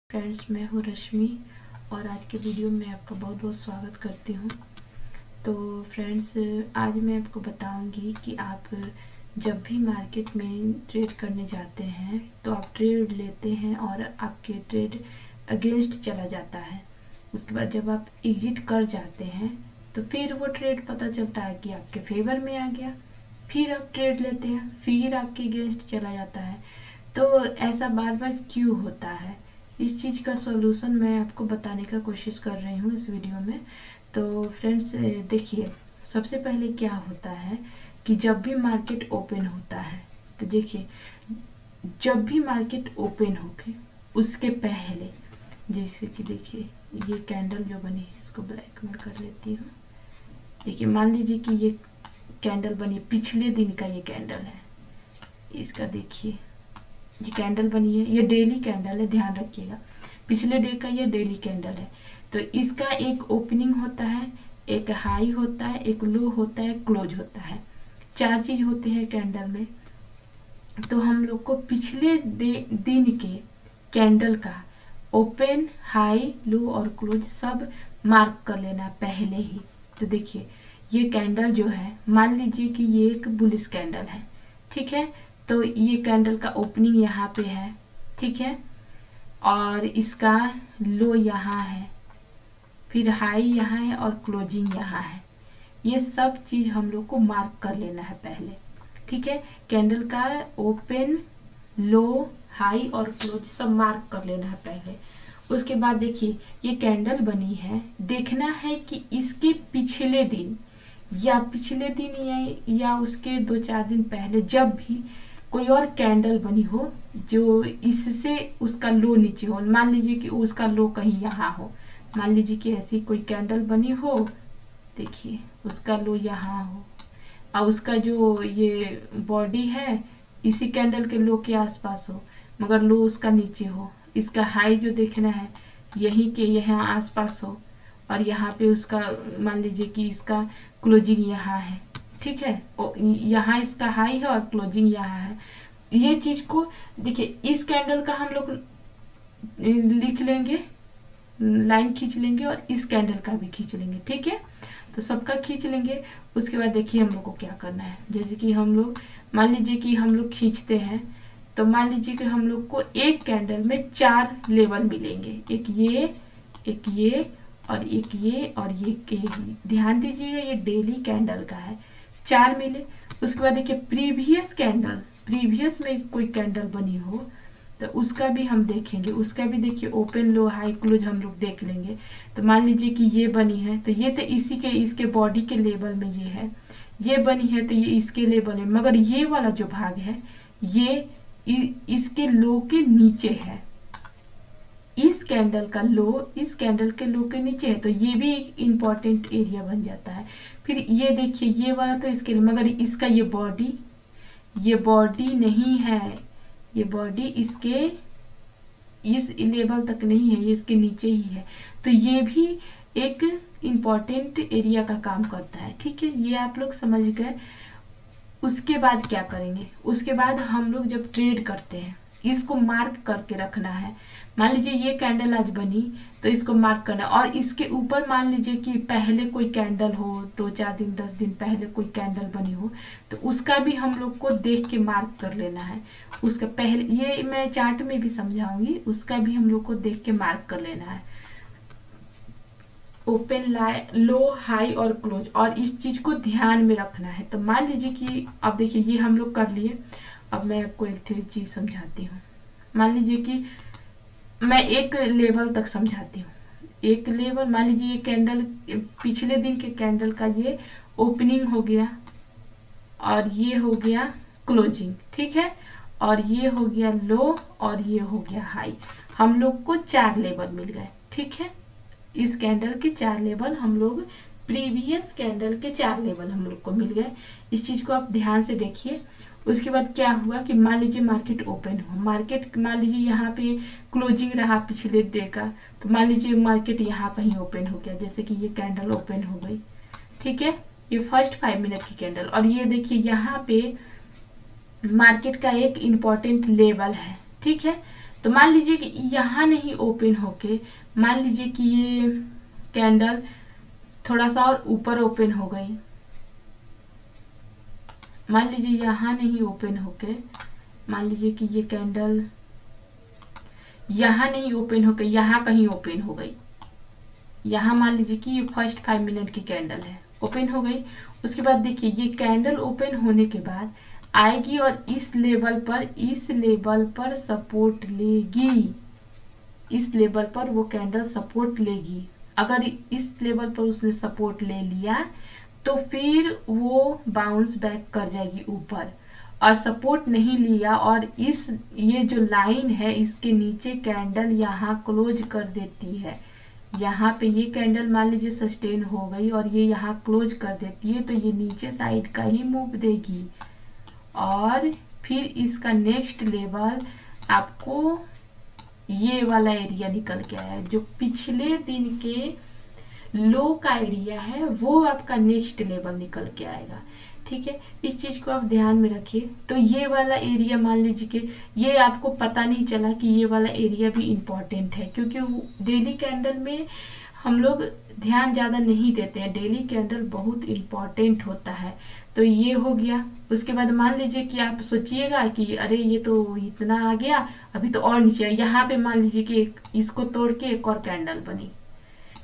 Friends, मैं हूँ रश्मि और आज के वीडियो में आपका बहुत बहुत स्वागत करती हूँ। तो फ्रेंड्स, आज मैं आपको बताऊंगी कि आप जब भी मार्केट में ट्रेड करने जाते हैं तो आप ट्रेड लेते हैं और आपके ट्रेड अगेंस्ट चला जाता है। उसके बाद जब आप एग्जिट कर जाते हैं तो फिर वो ट्रेड पता चलता है कि आपके फेवर में आ गया, फिर आप ट्रेड लेते हैं, फिर आपके अगेंस्ट चला जाता है। तो ऐसा बार बार क्यों होता है? इस चीज़ का सॉल्यूशन मैं आपको बताने का कोशिश कर रही हूँ इस वीडियो में। तो फ्रेंड्स, देखिए, सबसे पहले क्या होता है कि जब भी मार्केट ओपन होता है तो देखिए, जब भी मार्केट ओपन होके उसके पहले, जैसे कि देखिए ये कैंडल जो बनी है, इसको ब्लैक में कर लेती हूँ। देखिए, मान लीजिए कि ये कैंडल बनी, पिछले दिन का ये कैंडल है, इसका देखिए ये कैंडल बनी है, ये डेली कैंडल है, ध्यान रखिएगा, पिछले डे का ये डेली कैंडल है। तो इसका एक ओपनिंग होता है, एक हाई होता है, एक लो होता है, क्लोज होता है, चार चीज होते हैं कैंडल में। तो हम लोग को पिछले दिन के कैंडल का ओपन, हाई, लो और क्लोज सब मार्क कर लेना पहले ही। तो देखिए, ये कैंडल जो है, मान लीजिए कि ये एक बुलिश कैंडल है, ठीक है। तो ये कैंडल का ओपनिंग यहाँ पे है, ठीक है, और इसका लो यहाँ है, फिर हाई यहाँ है और क्लोजिंग यहाँ है। ये सब चीज हम लोग को मार्क कर लेना है पहले, ठीक है। कैंडल का ओपन, लो, हाई और क्लोज सब मार्क कर लेना है पहले। उसके बाद देखिए, ये कैंडल बनी है, देखना है कि इसके पिछले दिन या उसके 2-4 दिन पहले जब भी कोई और कैंडल बनी हो जो इससे उसका लो नीचे हो, मान लीजिए कि उसका लो कहीं यहाँ हो, मान लीजिए कि ऐसी कोई कैंडल बनी हो, देखिए उसका लो यहाँ हो और उसका जो ये बॉडी है इसी कैंडल के लो के आसपास हो, मगर लो उसका नीचे हो, इसका हाई जो देखना है यहीं के यहाँ आसपास हो, और यहाँ पे उसका मान लीजिए कि इसका क्लोजिंग यहाँ है, ठीक है, यहाँ इसका हाई है और क्लोजिंग यहाँ है। ये चीज को देखिए, इस कैंडल का हम लोग लिख लेंगे, लाइन खींच लेंगे और इस कैंडल का भी खींच लेंगे, ठीक है। तो सबका खींच लेंगे। उसके बाद देखिए हम लोग को क्या करना है, जैसे कि हम लोग मान लीजिए कि हम लोग खींचते हैं, तो मान लीजिए कि हम लोग को एक कैंडल में 4 लेवल मिलेंगे, एक ये और एक ये और ये के। ध्यान दीजिएगा, ये डेली कैंडल का है, 4 मिले। उसके बाद देखिए, प्रीवियस में कोई कैंडल बनी हो तो उसका भी हम देखेंगे, उसका भी देखिए ओपन, लो, हाई, क्लोज हम लोग देख लेंगे। तो मान लीजिए कि ये बनी है तो ये तो इसके बॉडी के लेवल में ये है, ये बनी है तो ये इसके लेवल है, मगर ये वाला जो भाग है ये इसके लो के नीचे है, इस कैंडल का लो इस कैंडल के लो के नीचे है, तो ये भी एक इम्पॉर्टेंट एरिया बन जाता है। फिर ये देखिए, ये वाला तो इसके लिए, मगर इसका ये बॉडी नहीं है, ये बॉडी इसके इस लेवल तक नहीं है, ये इसके नीचे ही है, तो ये भी एक इम्पॉर्टेंट एरिया का काम करता है, ठीक है। ये आप लोग समझ गए। उसके बाद क्या करेंगे, उसके बाद हम लोग जब ट्रेड करते हैं इसको मार्क करके रखना है। मान लीजिए ये कैंडल आज बनी तो इसको मार्क करना, और इसके ऊपर मान लीजिए कि पहले कोई कैंडल हो, 2-4 दिन 10 दिन पहले कोई कैंडल बनी हो, तो उसका भी हम लोग को देख के मार्क कर लेना है। उसका पहले, ये मैं चार्ट में भी समझाऊंगी, उसका भी हम लोग को देख के मार्क कर लेना है, ओपन, लो, हाई और क्लोज, और इस चीज को ध्यान में रखना है। तो मान लीजिए कि अब देखिए ये हम लोग कर लिए। अब मैं आपको एक चीज समझाती हूँ। मान लीजिए कि मैं एक लेवल तक समझाती हूँ, एक लेवल, मान लीजिए ये कैंडल, पिछले दिन के कैंडल का ये ओपनिंग हो गया और ये हो गया क्लोजिंग, ठीक है, और ये हो गया लो और ये हो गया हाई। हम लोग को 4 लेवल मिल गए, ठीक है। इस कैंडल के 4 लेवल हम लोग, प्रीवियस कैंडल के 4 लेवल हम लोग को मिल गए। इस चीज को आप ध्यान से देखिए। उसके बाद क्या हुआ कि मान लीजिए मार्केट ओपन हो, मार्केट मान लीजिए यहाँ पे क्लोजिंग रहा पिछले डे का, तो मान लीजिए मार्केट यहाँ कहीं ओपन हो गया, जैसे कि ये कैंडल ओपन हो गई, ठीक है, ये फर्स्ट 5 मिनट की कैंडल, और ये देखिए यहाँ पे मार्केट का एक इम्पॉर्टेंट लेवल है, ठीक है। तो मान लीजिए कि यहाँ नहीं ओपन होके, मान लीजिए कि ये कैंडल थोड़ा सा और ऊपर ओपन हो गई, मान लीजिए यहाँ नहीं ओपन होके, मान लीजिए कि ये कैंडल यहाँ नहीं ओपन होके यहाँ कहीं ओपन हो गई, यहाँ मान लीजिए कि ये फर्स्ट 5 मिनट की कैंडल है, ओपन हो गई। उसके बाद देखिए ये कैंडल ओपन होने के बाद आएगी और इस लेवल पर सपोर्ट लेगी, इस लेवल पर वो कैंडल सपोर्ट लेगी। अगर इस लेवल पर उसने सपोर्ट ले लिया तो फिर वो बाउंस बैक कर जाएगी ऊपर, और सपोर्ट नहीं लिया और ये जो लाइन है इसके नीचे कैंडल यहाँ क्लोज कर देती है, यहाँ पे ये कैंडल मान लीजिए सस्टेन हो गई और ये यहाँ क्लोज कर देती है, तो ये नीचे साइड का ही मूव देगी। और फिर इसका नेक्स्ट लेवल आपको ये वाला एरिया निकल के आया, जो पिछले दिन के लो का एरिया है वो आपका नेक्स्ट लेवल निकल के आएगा। ठीक है, इस चीज को आप ध्यान में रखिए। तो ये वाला एरिया मान लीजिए कि ये आपको पता नहीं चला कि ये वाला एरिया भी इम्पोर्टेंट है, क्योंकि डेली कैंडल में हम लोग ध्यान ज़्यादा नहीं देते हैं, डेली कैंडल बहुत इम्पोर्टेंट होता है। तो ये हो गया। उसके बाद मान लीजिए कि आप सोचिएगा कि अरे ये तो इतना आ गया, अभी तो और नीचे, यहाँ पे मान लीजिए कि इसको तोड़ के एक और कैंडल बनी,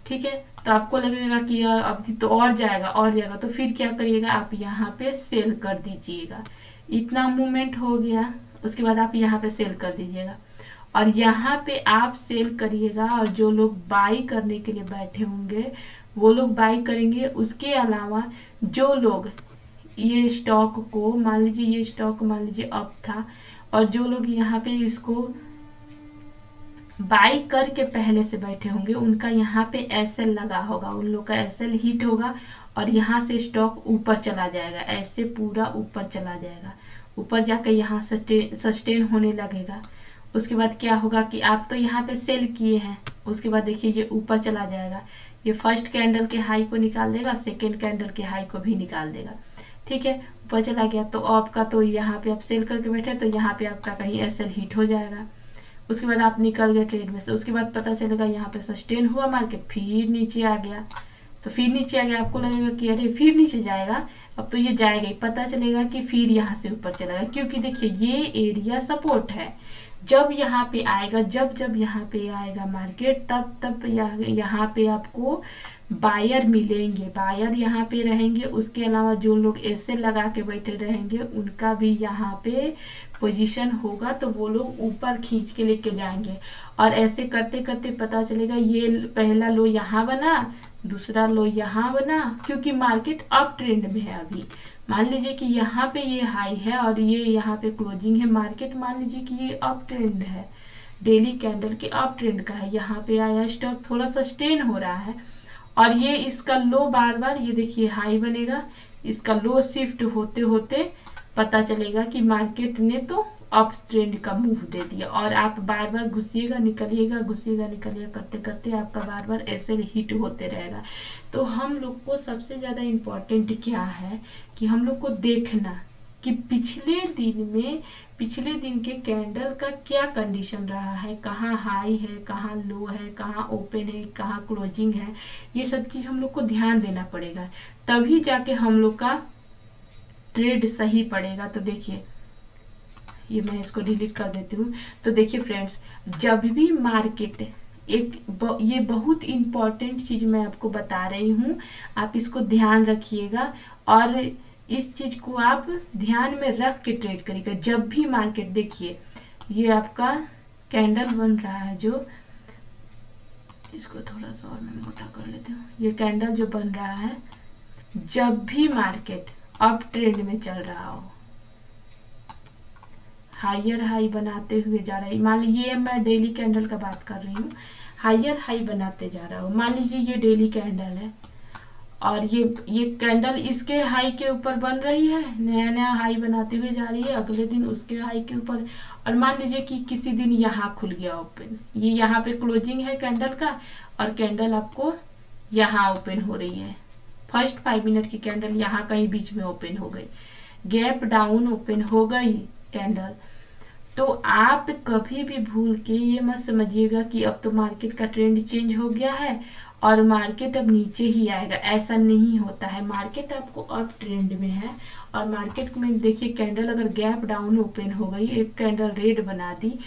ठीक है, तो आपको लगेगा कि अब तो और जाएगा, तो फिर क्या करिएगा, आप यहाँ पे सेल कर दीजिएगा। इतना मूवमेंट हो गया, उसके बाद आप यहाँ पे सेल कर दीजिएगा और यहाँ पे आप सेल करिएगा, और जो लोग बाई करने के लिए बैठे होंगे वो लोग बाई करेंगे। उसके अलावा जो लोग ये स्टॉक को मान लीजिए, ये स्टॉक मान लीजिए अप था, और जो लोग यहाँ पे इसको बाई करके पहले से बैठे होंगे उनका यहाँ पे एसएल लगा होगा, उन लोग का एसएल हिट होगा और यहाँ से स्टॉक ऊपर चला जाएगा, ऐसे पूरा ऊपर चला जाएगा, ऊपर जाकर यहाँ सस्टेन होने लगेगा। उसके बाद क्या होगा कि आप तो यहाँ पे सेल किए हैं, उसके बाद देखिए ये ऊपर चला जाएगा, ये फर्स्ट कैंडल के हाई को निकाल देगा, सेकेंड कैंडल के हाई को भी निकाल देगा। ठीक है, ऊपर चला गया तो आपका तो यहाँ पे आप सेल करके बैठे तो यहाँ पे आपका कहीं एसएल हिट हो जाएगा। उसके बाद आप निकल गए ट्रेड में से, उसके बाद पता चलेगा यहाँ पे सस्टेन हुआ मार्केट, फिर नीचे आ गया, तो फिर नीचे आ गया, आपको लगेगा कि अरे फिर नीचे जाएगा, अब तो ये जाएगा ही, पता चलेगा कि फिर यहाँ से ऊपर चलेगा, क्योंकि देखिए ये एरिया सपोर्ट है। जब यहाँ पे आएगा, जब यहाँ पे आएगा मार्केट, तब यहाँ पे आपको बायर मिलेंगे, बायर यहाँ पे रहेंगे। उसके अलावा जो लोग ऐसे लगा के बैठे रहेंगे उनका भी यहाँ पे पोजीशन होगा, तो वो लोग ऊपर खींच के लेके जाएंगे, और ऐसे करते करते पता चलेगा ये पहला लो यहाँ बना, दूसरा लो यहाँ बना, क्योंकि मार्केट अप ट्रेंड में है। अभी मान लीजिए कि यहाँ पे ये हाई है और ये यहाँ पे क्लोजिंग है, मार्केट मान लीजिए कि ये अप ट्रेंड है, डेली कैंडल के अप ट्रेंड का है, यहाँ पे आया स्टॉक थोड़ा सस्टेन हो रहा है, और ये इसका लो बार बार ये देखिए हाई बनेगा, इसका लो शिफ्ट होते होते पता चलेगा कि मार्केट ने तो अप ट्रेंड का मूव दे दिया, और आप बार बार घुसिएगा निकलिएगा करते करते आपका बार बार ऐसे हिट होते रहेगा। तो हम लोग को सबसे ज़्यादा इम्पोर्टेंट क्या है कि हम लोग को देखना कि पिछले दिन के कैंडल का क्या कंडीशन रहा है, कहाँ हाई है, कहाँ लो है, कहाँ ओपन है, कहाँ क्लोजिंग है, ये सब चीज़ हम लोग को ध्यान देना पड़ेगा, तभी जाके हम लोग का ट्रेड सही पड़ेगा। तो देखिए ये मैं इसको डिलीट कर देती हूँ। तो देखिए फ्रेंड्स, जब भी मार्केट ये बहुत इम्पॉर्टेंट चीज़ मैं आपको बता रही हूँ, आप इसको ध्यान रखिएगा और इस चीज़ को आप ध्यान में रख के ट्रेड करिएगा। जब भी मार्केट, देखिए ये आपका कैंडल बन रहा है, जो इसको थोड़ा सा और मैं मोटा कर लेती हूँ, ये कैंडल जो बन रहा है, जब भी मार्केट अप ट्रेंड में चल रहा हो, हायर हाई बनाते हुए जा रहा है, मान लीजिए मैं डेली कैंडल का बात कर रही हूँ, हायर हाई बनाते जा रहा हो, मान लीजिए ये डेली कैंडल है और ये कैंडल इसके हाई के ऊपर बन रही है, नया नया हाई बनाते हुए जा रही है, अगले दिन उसके हाई के ऊपर, और मान लीजिए कि किसी दिन यहाँ खुल गया ओपन, ये यहाँ पे क्लोजिंग है कैंडल का और कैंडल आपको यहाँ ओपन हो रही है, फर्स्ट 5 मिनट की कैंडल यहाँ कहीं बीच में ओपन हो गई, गैप डाउन ओपन हो गई कैंडल, तो आप कभी भी भूल के ये मत समझिएगा कि अब तो मार्केट का ट्रेंड चेंज हो गया है और मार्केट अब नीचे ही आएगा, ऐसा नहीं होता है। मार्केट आपको अप ट्रेंड में है और मार्केट में देखिए कैंडल अगर गैप डाउन ओपन हो गई, एक कैंडल रेड बना दी,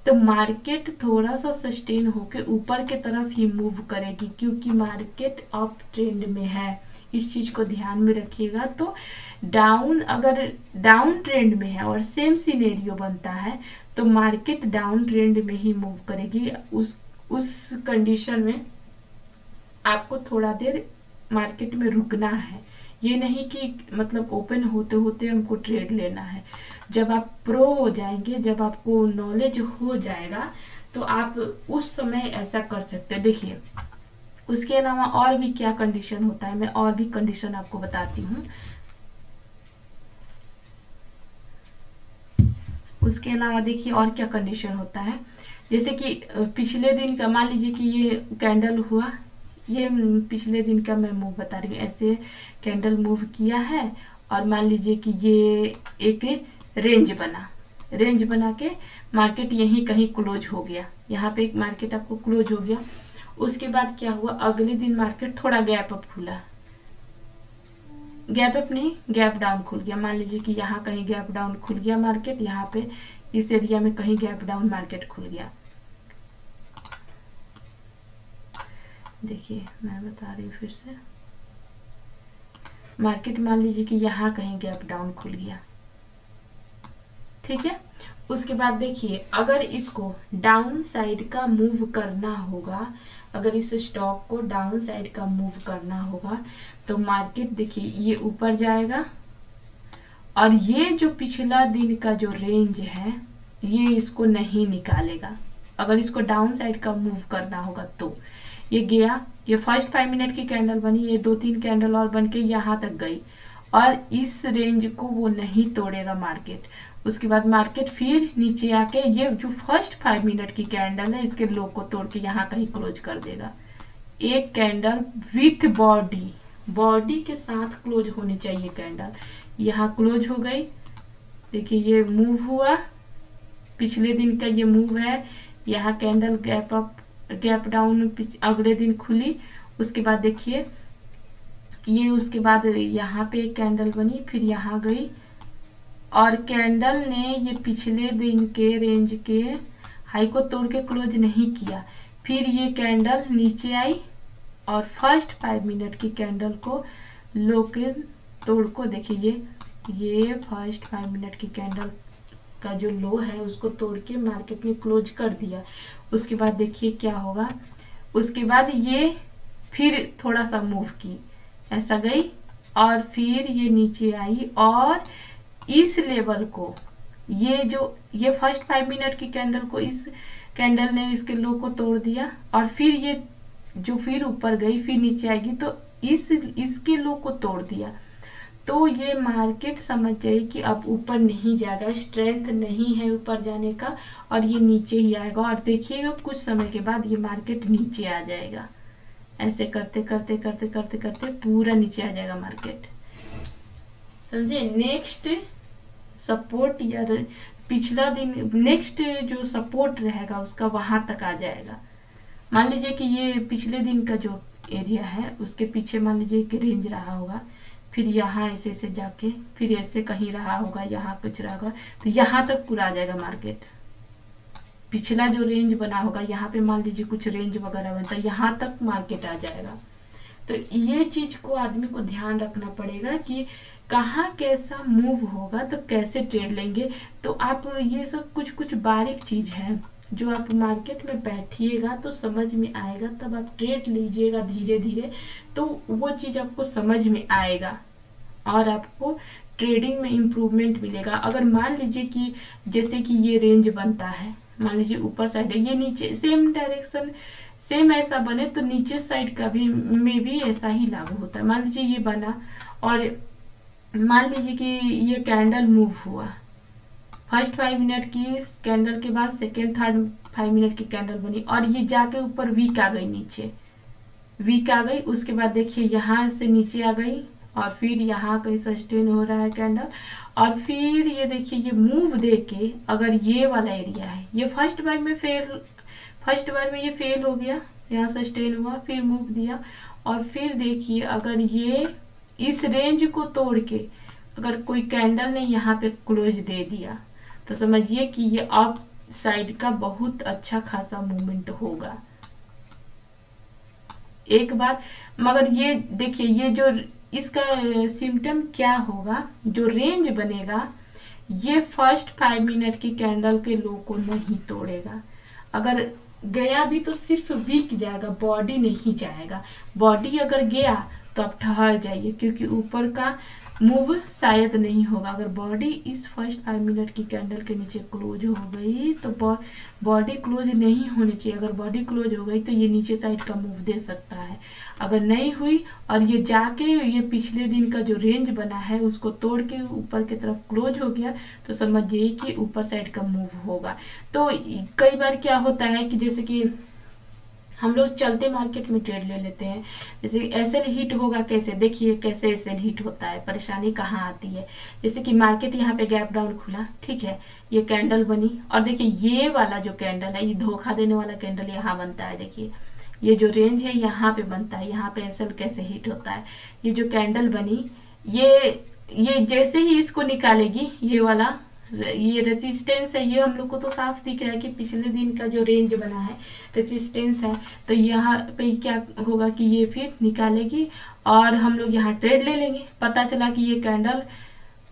तो मार्केट थोड़ा सा सस्टेन होके ऊपर के तरफ ही मूव करेगी, क्योंकि मार्केट अप ट्रेंड में है। इस चीज को ध्यान में रखिएगा। तो डाउन अगर डाउन ट्रेंड में है और सेम सिनेरियो बनता है तो मार्केट डाउन ट्रेंड में ही मूव करेगी। उस कंडीशन में आपको थोड़ा देर मार्केट में रुकना है। ये नहीं कि मतलब ओपन होते होते हमको ट्रेड लेना है। जब आप प्रो हो जाएंगे, जब आपको नॉलेज हो जाएगा, तो आप उस समय ऐसा कर सकते हैं। देखिए उसके अलावा और भी क्या कंडीशन होता है, मैं और भी कंडीशन आपको बताती हूँ। उसके अलावा देखिए और क्या कंडीशन होता है, जैसे कि पिछले दिन का मान लीजिए कि ये कैंडल हुआ, ये पिछले दिन का मैं मूव बता रही हूँ। ऐसे कैंडल मूव किया है और मान लीजिए कि ये एक रेंज बना के मार्केट यहीं कहीं क्लोज हो गया। यहाँ पे एक मार्केट आपको क्लोज हो गया। उसके बाद क्या हुआ, अगले दिन मार्केट थोड़ा गैप अप खुला, गैप अप नहीं गैप डाउन खुल गया। मान लीजिए कि यहाँ कहीं गैप डाउन खुल गया मार्केट, यहाँ पे इस एरिया में कहीं गैप डाउन मार्केट खुल गया। देखिए मैं बता रही हूँ फिर से, मार्केट मान लीजिए कि यहाँ कहीं गैप डाउन खुल गया, ठीक है। उसके बाद देखिए अगर इसको डाउन साइड का मूव करना होगा, अगर इस स्टॉक को डाउन साइड का मूव करना होगा, तो मार्केट देखिए ये ऊपर जाएगा और ये जो पिछला दिन का जो रेंज है ये इसको नहीं निकालेगा। अगर इसको डाउन साइड का मूव करना होगा तो ये गया, ये फर्स्ट 5 मिनट की कैंडल बनी, ये 2-3 कैंडल और बन के यहाँ तक गई और इस रेंज को वो नहीं तोड़ेगा मार्केट। उसके बाद मार्केट फिर नीचे आके ये जो फर्स्ट 5 मिनट की कैंडल है इसके लो को तोड़ के यहाँ कहीं क्लोज कर देगा। एक कैंडल विथ बॉडी के साथ क्लोज होनी चाहिए कैंडल, यहाँ क्लोज हो गई। देखिए ये मूव हुआ, पिछले दिन का ये मूव है, यहाँ candle gap up gap down अगले दिन खुली। उसके बाद देखिए ये उसके बाद यहाँ पे एक कैंडल बनी, फिर यहाँ गई और कैंडल ने ये पिछले दिन के रेंज के हाई को तोड़ के क्लोज नहीं किया। फिर ये कैंडल नीचे आई और फर्स्ट 5 मिनट की कैंडल को लो के तोड़ को देखिए ये फर्स्ट 5 मिनट की कैंडल का जो लो है उसको तोड़ के मार्केट ने क्लोज कर दिया। उसके बाद देखिए क्या होगा, उसके बाद ये फिर थोड़ा सा मूव की, ऐसा गई और फिर ये नीचे आई और इस लेवल को ये फर्स्ट 5 मिनट की कैंडल को इस कैंडल ने इसके लो को तोड़ दिया और फिर ये जो फिर ऊपर गई फिर नीचे आएगी तो इसके लो को तोड़ दिया। तो ये मार्केट समझ जाए कि अब ऊपर नहीं जाएगा, स्ट्रेंथ नहीं है ऊपर जाने का और ये नीचे ही आएगा और देखिएगा कुछ समय के बाद ये मार्केट नीचे आ जाएगा। ऐसे करते करते करते करते करते पूरा नीचे आ जाएगा मार्केट, समझे। नेक्स्ट सपोर्ट या पिछला दिन नेक्स्ट जो सपोर्ट रहेगा उसका वहां तक आ जाएगा। मान लीजिए कि ये पिछले दिन का जो एरिया है उसके पीछे मान लीजिए कि रेंज रहा होगा, फिर यहाँ ऐसे ऐसे जाके फिर ऐसे कहीं रहा होगा, यहाँ कुछ रहा होगा, तो यहाँ तक पूरा आ जाएगा मार्केट। पिछला जो रेंज बना होगा यहाँ पे मान लीजिए कुछ रेंज वगैरह बनता है, यहाँ तक मार्केट आ जाएगा। तो ये चीज को आदमी को ध्यान रखना पड़ेगा कि कहाँ कैसा मूव होगा तो कैसे ट्रेड लेंगे। तो आप ये सब कुछ कुछ बारीक चीज है जो आप मार्केट में बैठिएगा तो समझ में आएगा, तब आप ट्रेड लीजिएगा धीरे धीरे तो वो चीज आपको समझ में आएगा और आपको ट्रेडिंग में इम्प्रूवमेंट मिलेगा। अगर मान लीजिए कि जैसे कि ये रेंज बनता है, मान लीजिए ऊपर साइड है, ये नीचे सेम डायरेक्शन सेम ऐसा बने तो नीचे साइड का भी में भी ऐसा ही लागू होता है। मान लीजिए ये बना और मान लीजिए कि ये कैंडल मूव हुआ, फर्स्ट 5 मिनट की कैंडल के बाद सेकेंड थर्ड 5 मिनट की कैंडल बनी और ये जाके ऊपर वीक आ गई, नीचे वीक आ गई। उसके बाद देखिए यहाँ से नीचे आ गई और फिर यहाँ कहीं सस्टेन हो रहा है कैंडल, और फिर ये देखिए ये मूव देके अगर ये वाला एरिया है, ये फर्स्ट बार में ये फेल हो गया, यहाँ सस्टेन हुआ, फिर मूव दिया, और फिर देखिए अगर ये इस रेंज को तोड़ के अगर कोई कैंडल ने यहाँ पे क्लोज दे दिया तो समझिए कि ये अप साइड का बहुत अच्छा खासा मूवमेंट होगा एक बार। मगर ये देखिए ये जो इसका सिम्टम क्या होगा, जो रेंज बनेगा ये फर्स्ट 5 मिनट की कैंडल के लो को नहीं तोड़ेगा। अगर गया भी तो सिर्फ वीक जाएगा, बॉडी नहीं जाएगा। बॉडी अगर गया तो आप ठहर जाइए, क्योंकि ऊपर का मूव शायद नहीं होगा। अगर बॉडी इस फर्स्ट 5 मिनट की कैंडल के नीचे क्लोज हो गई तो बॉडी क्लोज नहीं होनी चाहिए। अगर बॉडी क्लोज हो गई तो ये नीचे साइड का मूव दे सकता है। अगर नहीं हुई और ये जाके ये पिछले दिन का जो रेंज बना है उसको तोड़ के ऊपर की तरफ क्लोज हो गया तो समझिए कि ऊपर साइड का मूव होगा। तो कई बार क्या होता है कि जैसे कि हम लोग चलते मार्केट में ट्रेड ले लेते हैं, जैसे एसएल हिट होगा कैसे, देखिए कैसे एसएल हिट होता है, परेशानी कहाँ आती है। जैसे कि मार्केट यहाँ पे गैप डाउन खुला, ठीक है, ये कैंडल बनी, और देखिए ये वाला जो कैंडल है ये धोखा देने वाला कैंडल यहाँ बनता है। देखिए ये जो रेंज है यहाँ पे बनता है, यहाँ पे एसएल कैसे हिट होता है। ये जो कैंडल बनी ये जैसे ही इसको निकालेगी ये वाला ये रेजिस्टेंस है, ये हम लोग को तो साफ दिख रहा है कि पिछले दिन का जो रेंज बना है रेजिस्टेंस है। तो यहाँ पे क्या होगा कि ये फिर निकालेगी और हम लोग यहाँ ट्रेड ले लेंगे। पता चला कि ये कैंडल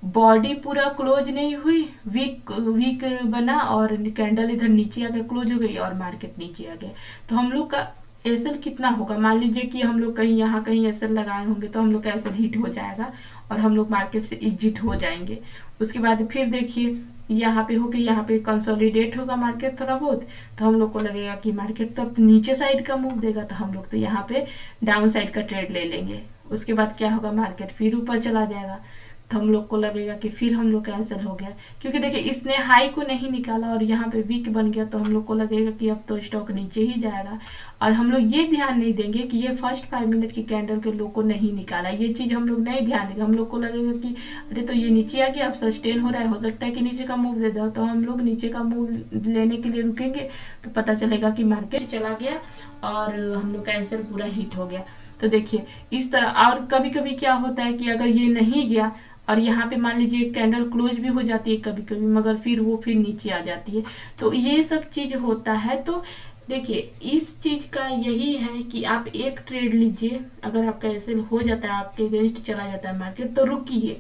बॉडी पूरा क्लोज नहीं हुई, वीक बना और कैंडल इधर नीचे आकर क्लोज हो गई और मार्केट नीचे आ गया। तो हम लोग का एसएल कितना होगा, मान लीजिए कि हम लोग कहीं यहाँ कहीं एसएल लगाए होंगे तो हम लोग का एसएल हिट हो जाएगा और हम लोग मार्केट से एग्जिट हो जाएंगे। उसके बाद फिर देखिए यहाँ पे होके यहाँ पे कंसोलिडेट होगा मार्केट थोड़ा बहुत, तो हम लोग को लगेगा कि मार्केट तो अब नीचे साइड का मूव देगा, तो हम लोग तो यहाँ पे डाउन साइड का ट्रेड ले लेंगे। उसके बाद क्या होगा, मार्केट फिर ऊपर चला जाएगा तो हम लोग को लगेगा कि फिर हम लोग कैंसिल हो गया, क्योंकि देखिए इसने हाई को नहीं निकाला और यहाँ पे वीक बन गया, तो हम लोग को लगेगा कि अब तो स्टॉक नीचे ही जाएगा। और हम लोग ये ध्यान नहीं देंगे कि ये फर्स्ट 5 मिनट की कैंडल के लो को नहीं निकाला, ये चीज हम लोग नहीं ध्यान देंगे। हम लोग को लगेगा कि अरे तो ये नीचे आ गया, अब सस्टेन हो रहा है, हो सकता है कि नीचे का मूव दे दो, तो हम लोग नीचे का मूव लेने के लिए रुकेंगे तो पता चलेगा कि मार्केट चला गया और हम लोग कैंसिल पूरा हिट हो गया। तो देखिए इस तरह। और कभी कभी क्या होता है कि अगर ये नहीं गया और यहाँ पे मान लीजिए कैंडल क्लोज भी हो जाती है कभी कभी, मगर फिर वो फिर नीचे आ जाती है, तो ये सब चीज होता है। तो देखिए इस चीज का यही है कि आप एक ट्रेड लीजिए, अगर आपका ऐसे हो जाता है, आपके अगेंस्ट चला जाता है मार्केट, तो रुकिए,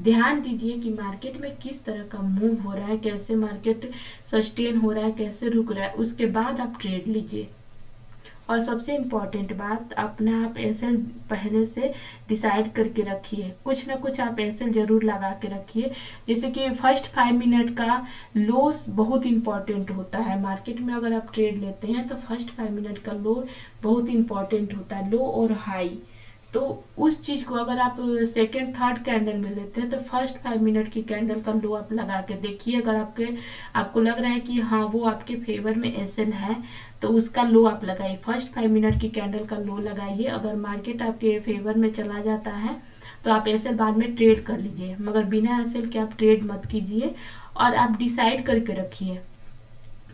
ध्यान दीजिए कि मार्केट में किस तरह का मूव हो रहा है, कैसे मार्केट सस्टेन हो रहा है, कैसे रुक रहा है, उसके बाद आप ट्रेड लीजिए। और सबसे इम्पोर्टेंट बात, अपना आप एसएल पहले से डिसाइड करके रखिए, कुछ ना कुछ आप एसएल जरूर लगा के रखिए। जैसे कि फर्स्ट 5 मिनट का लोस बहुत इंपॉर्टेंट होता है मार्केट में। अगर आप ट्रेड लेते हैं तो फर्स्ट 5 मिनट का लो बहुत इंपॉर्टेंट होता है, लो और हाई। तो उस चीज को अगर आप सेकेंड थर्ड कैंडल में लेते हैं तो फर्स्ट 5 मिनट की कैंडल का लो आप लगा के देखिए। अगर आपको लग रहा है कि हाँ वो आपके फेवर में एसएल है तो उसका लो आप लगाइए, फर्स्ट 5 मिनट की कैंडल का लो लगाइए। अगर मार्केट आपके फेवर में चला जाता है तो आप एसएल बाद में ट्रेड कर लीजिए, मगर बिना एसएल के आप ट्रेड मत कीजिए। और आप डिसाइड करके रखिए,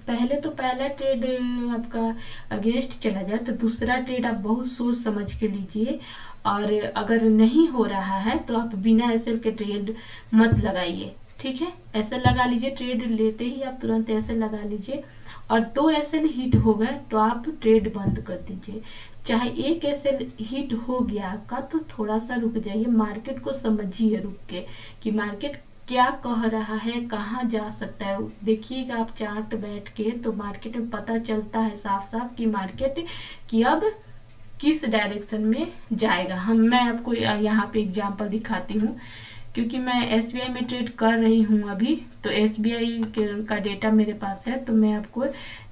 पहले तो पहला ट्रेड आपका अगेंस्ट चला जाए तो दूसरा ट्रेड आप बहुत सोच समझ के लीजिए। और अगर नहीं हो रहा है तो आप बिना एसएल के ट्रेड मत लगाइए, ठीक है। एसएल लगा लीजिए, ट्रेड लेते ही आप तुरंत एसएल लगा लीजिए, और 2 एसएल हिट हो गए तो आप ट्रेड बंद कर दीजिए। चाहे 1 एसएल हिट हो गया आपका तो थोड़ा सा रुक जाइए, मार्केट को समझिए रुक के कि मार्केट क्या कह रहा है, कहाँ जा सकता है। देखिएगा आप चार्ट बैठ के तो मार्केट में पता चलता है साफ साफ कि मार्केट की अब किस डायरेक्शन में जाएगा। मैं आपको यहाँ पे एग्जांपल दिखाती हूँ, क्योंकि मैं एसबीआई में ट्रेड कर रही हूँ अभी, तो एसबीआई का डेटा मेरे पास है, तो मैं आपको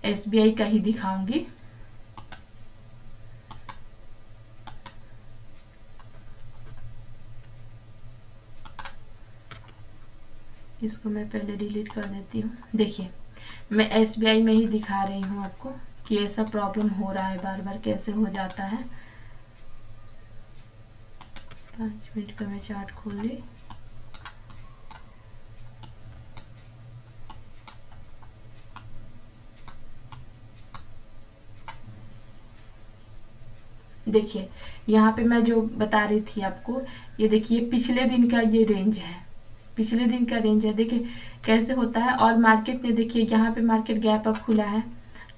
एसबीआई का ही दिखाऊंगी। इसको मैं पहले डिलीट कर देती हूँ। देखिए मैं एसबीआई में ही दिखा रही हूँ आपको कि ऐसा प्रॉब्लम हो रहा है, बार बार कैसे हो जाता है। 5 मिनट का मैं चार्ट खोल ली। देखिए यहाँ पे मैं जो बता रही थी आपको, ये देखिए पिछले दिन का ये रेंज है, पिछले दिन का रेंज है। देखिए कैसे होता है। और मार्केट ने देखिए यहाँ पे मार्केट गैप अप खुला है,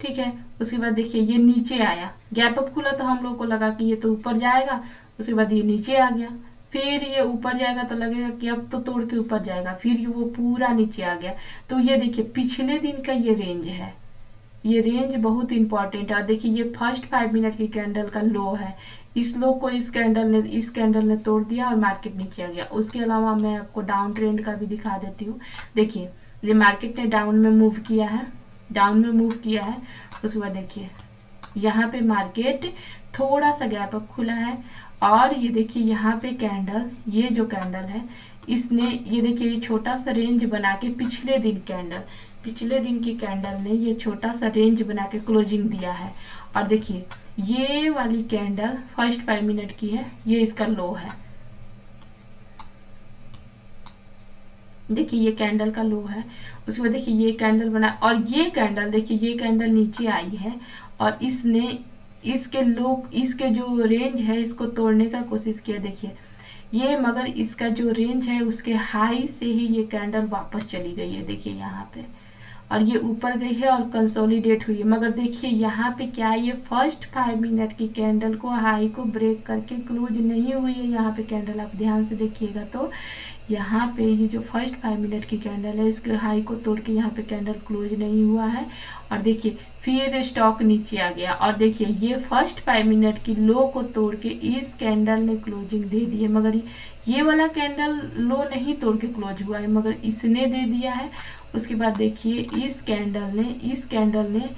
ठीक है। उसके बाद देखिए ये नीचे आया, गैप अप खुला तो हम लोग को लगा कि ये तो ऊपर जाएगा, उसके बाद ये नीचे आ गया, फिर ये ऊपर जाएगा तो लगेगा कि अब तो तोड़ के ऊपर जाएगा, फिर ये वो पूरा नीचे आ गया। तो ये देखिए पिछले दिन का ये रेंज है, ये रेंज बहुत इंपॉर्टेंट है। देखिए ये फर्स्ट 5 मिनट की कैंडल का लो है, इस लो को इस कैंडल ने तोड़ दिया और मार्केट नीचे आ गया। उसके अलावा मैं आपको डाउन ट्रेंड का भी दिखा देती हूँ। देखिए ये मार्केट ने डाउन में मूव किया है, डाउन में मूव किया है। उसके बाद देखिए यहाँ पे मार्केट थोड़ा सा गैप अप खुला है, और ये देखिए यहाँ पे कैंडल, ये जो कैंडल है इसने, ये देखिए ये छोटा सा रेंज बना के पिछले दिन की कैंडल ने ये छोटा सा रेंज बना के क्लोजिंग दिया है। और देखिए ये वाली कैंडल फर्स्ट 5 मिनट की है, ये इसका लो है। देखिए ये कैंडल का लो है। उसके बाद देखिए ये कैंडल बना, और ये कैंडल देखिए ये कैंडल नीचे आई है, और इसने इसके लो, इसके जो रेंज है इसको तोड़ने का कोशिश किया। देखिए ये, मगर इसका जो रेंज है उसके हाई से ही ये कैंडल वापस चली गई है। देखिए यहाँ पे, और ये ऊपर गई है और कंसोलिडेट हुई है। मगर देखिए यहाँ पे क्या है, ये फर्स्ट 5 मिनट की कैंडल को, हाई को ब्रेक करके क्लोज नहीं हुई है। यहाँ पे कैंडल आप ध्यान से देखिएगा तो यहाँ पे ये जो फर्स्ट 5 मिनट की कैंडल है इसके हाई को तोड़ के यहाँ पे कैंडल क्लोज नहीं हुआ है। और देखिए फिर स्टॉक नीचे आ गया, और देखिए ये फर्स्ट 5 मिनट की लो को तोड़ के इस कैंडल ने क्लोजिंग दे दी है। मगर ये वाला कैंडल लो नहीं तोड़ के क्लोज हुआ है, मगर इसने दे दिया है। उसके बाद देखिए इस कैंडल ने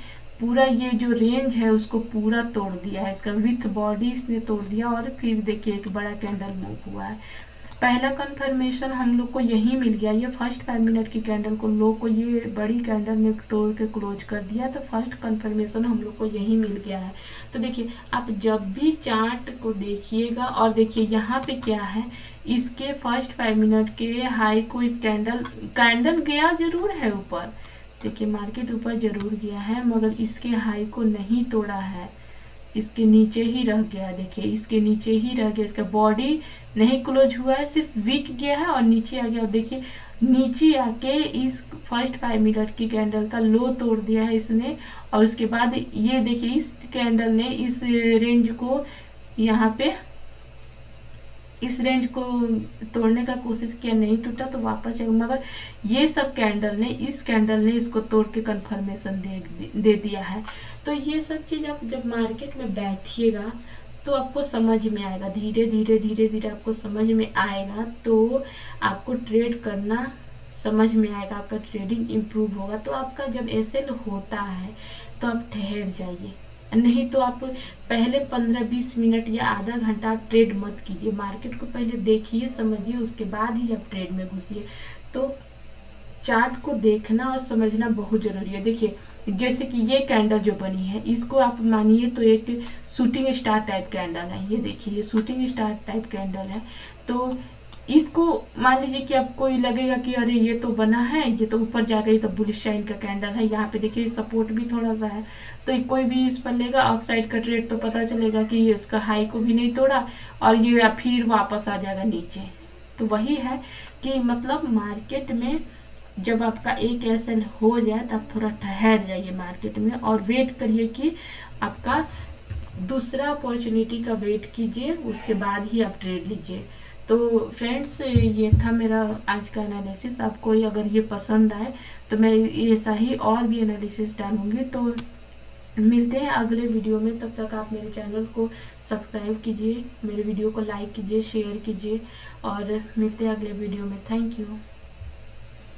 पूरा ये जो रेंज है उसको पूरा तोड़ दिया है, इसका विथ बॉडी इसने तोड़ दिया। और फिर देखिए एक बड़ा कैंडल मूव हुआ है। पहला कंफर्मेशन हम लोग को यही मिल गया, ये फर्स्ट 5 मिनट की कैंडल को, लो को ये बड़ी कैंडल ने तोड़ के क्लोज कर दिया, तो फर्स्ट कंफर्मेशन हम लोग को यही मिल गया है। तो देखिए आप जब भी चार्ट को देखिएगा, और देखिए यहाँ पे क्या है, इसके फर्स्ट 5 मिनट के हाई को इस कैंडल गया जरूर है ऊपर, देखिए मार्केट ऊपर जरूर गया है, मगर इसके हाई को नहीं तोड़ा है, इसके नीचे ही रह गया। देखिए इसके नीचे ही रह गया, इसका बॉडी नहीं क्लोज हुआ है, सिर्फ वीक गया है और नीचे आ गया। देखिए नीचे आके इस फर्स्ट 5 मिनट की कैंडल का लो तोड़ दिया है इसने। और उसके बाद ये देखिए इस कैंडल ने इस रेंज को, यहाँ पे इस रेंज को तोड़ने का कोशिश किया, नहीं टूटा तो वापस आएगा। मगर ये सब कैंडल ने, इस कैंडल ने इसको तोड़ के कंफर्मेशन दे दिया है। तो ये सब चीज़ आप जब मार्केट में बैठिएगा तो आपको समझ में आएगा, धीरे धीरे आपको समझ में आएगा, तो आपको ट्रेड करना समझ में आएगा, आपका ट्रेडिंग इम्प्रूव होगा। तो आपका जब एसएल होता है तो आप ठहर जाइए, नहीं तो आप पहले 15-20 मिनट या आधा घंटा आप ट्रेड मत कीजिए, मार्केट को पहले देखिए समझिए, उसके बाद ही आप ट्रेड में घुसिए। तो चार्ट को देखना और समझना बहुत जरूरी है। देखिए जैसे कि ये कैंडल जो बनी है, इसको आप मानिए तो एक शूटिंग स्टार टाइप कैंडल है। ये देखिए ये शूटिंग स्टार टाइप कैंडल है। तो इसको मान लीजिए कि आपको लगेगा कि अरे ये तो बना है, ये तो ऊपर जा गई, तो बुलिश साइन का कैंडल है। यहाँ पे देखिए सपोर्ट भी थोड़ा सा है, तो कोई भी इस पर लेगा अपसाइड का ट्रेड तो पता चलेगा कि ये इसका हाई को भी नहीं तोड़ा और ये फिर वापस आ जाएगा नीचे। तो वही है कि मतलब मार्केट में जब आपका एक एसएल हो जाए तब थोड़ा ठहर जाइए मार्केट में और वेट करिए कि आपका दूसरा अपॉर्चुनिटी का वेट कीजिए, उसके बाद ही आप ट्रेड लीजिए। तो फ्रेंड्स ये था मेरा आज का एनालिसिस। आपको अगर ये पसंद आए तो मैं ऐसा ही और भी एनालिसिस डालूंगी। तो मिलते हैं अगले वीडियो में, तब तक आप मेरे चैनल को सब्सक्राइब कीजिए, मेरे वीडियो को लाइक कीजिए, शेयर कीजिए और मिलते हैं अगले वीडियो में। Thank you.